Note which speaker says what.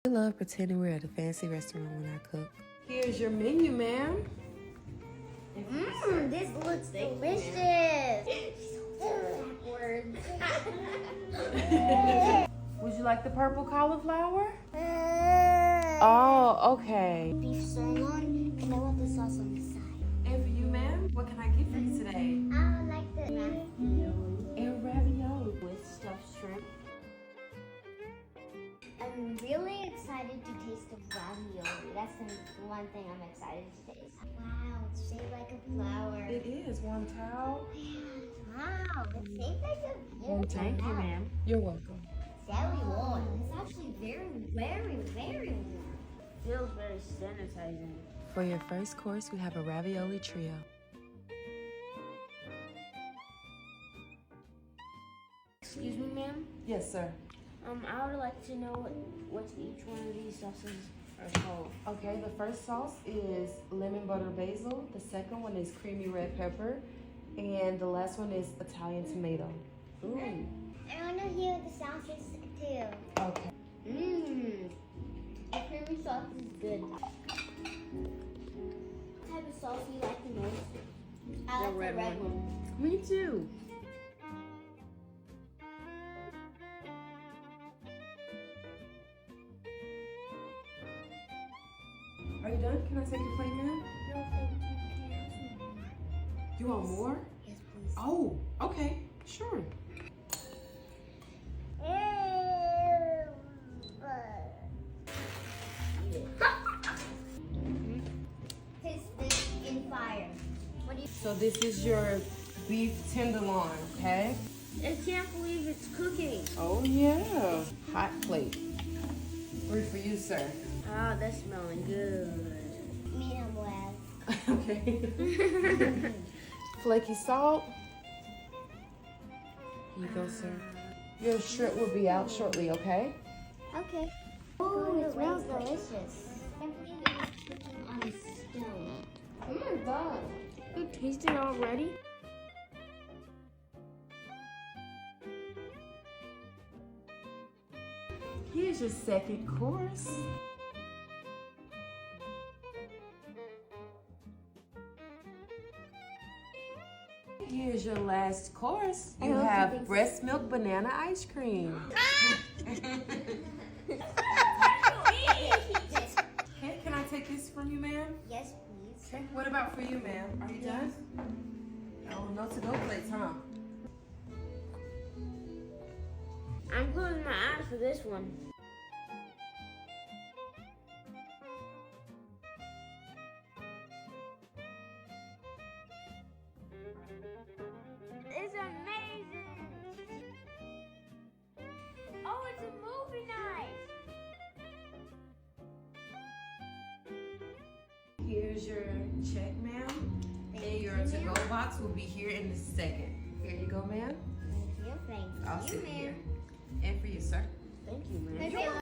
Speaker 1: I love pretending we're at a fancy restaurant when I cook.
Speaker 2: Here's your menu, ma'am.
Speaker 3: Mmm, this looks delicious. Backwards.
Speaker 2: Would you like the purple cauliflower? Oh, okay.
Speaker 3: Beef sirloin, and I want the sauce on the side.
Speaker 2: And for you, ma'am, what can I get for you today?
Speaker 3: I would like the ravioli
Speaker 2: And ravioli.
Speaker 3: with stuffed shrimp. I'm really excited to taste the ravioli. That's the one thing I'm excited to taste. Wow, it's shaped like a flower.
Speaker 2: It is one towel.
Speaker 3: Wow, it's shaped like a beautiful
Speaker 2: Thank you,
Speaker 3: flower.
Speaker 2: ma'am. You're welcome.
Speaker 3: It's very warm. It's actually very, very, very warm. Feels very sanitizing.
Speaker 1: For your first course, we have a ravioli trio.
Speaker 4: Excuse me, ma'am.
Speaker 2: Yes, sir.
Speaker 4: I would like to know what each one of these sauces are called.
Speaker 2: Okay, the first sauce is lemon butter basil. The second one is creamy red pepper. And the last one is Italian tomato. Ooh.
Speaker 3: I want to hear what the sound is too.
Speaker 2: Okay.
Speaker 3: Mmm. The creamy sauce is good. What type of sauce do you like the most? I like the red one.
Speaker 2: Me too. Are you done? Can I take your plate, ma'am?
Speaker 3: No, thank you. Can I have some more?
Speaker 2: You want more?
Speaker 3: Yes, please.
Speaker 2: Oh, okay. Sure.
Speaker 3: Taste this in fire. What do you?
Speaker 2: So this is your beef tenderloin, okay?
Speaker 4: I can't believe it's cooking.
Speaker 2: Oh yeah. Hot plate. 3 for you, sir.
Speaker 4: Ah, that's smelling good.
Speaker 3: Medium well.
Speaker 2: Okay. Flaky salt. Here you go, sir. Your shrimp will be out shortly, okay?
Speaker 3: Okay. Oh, it smells delicious. I can't believe it was cooking on a stone. Oh my god.
Speaker 4: You taste it already?
Speaker 2: Here's your second course. Here's your last course. You
Speaker 3: hope you
Speaker 2: have
Speaker 3: think so.
Speaker 2: breast milk banana ice cream. Okay, can I take this from you, ma'am?
Speaker 3: Yes, please.
Speaker 2: Okay, what about for you, ma'am? Are you done? Oh, no to-go plates, huh?
Speaker 4: I'm closing my eyes for this one. It's amazing. Oh, it's a movie night.
Speaker 2: Here's your check, ma'am. And your to-go box will be here in a second. Here you go, ma'am.
Speaker 3: Thank you,
Speaker 2: I'll
Speaker 3: thank
Speaker 2: sit
Speaker 3: you,
Speaker 2: here.
Speaker 3: ma'am.
Speaker 2: And for you, sir.
Speaker 4: Thank you, man.
Speaker 3: My favorite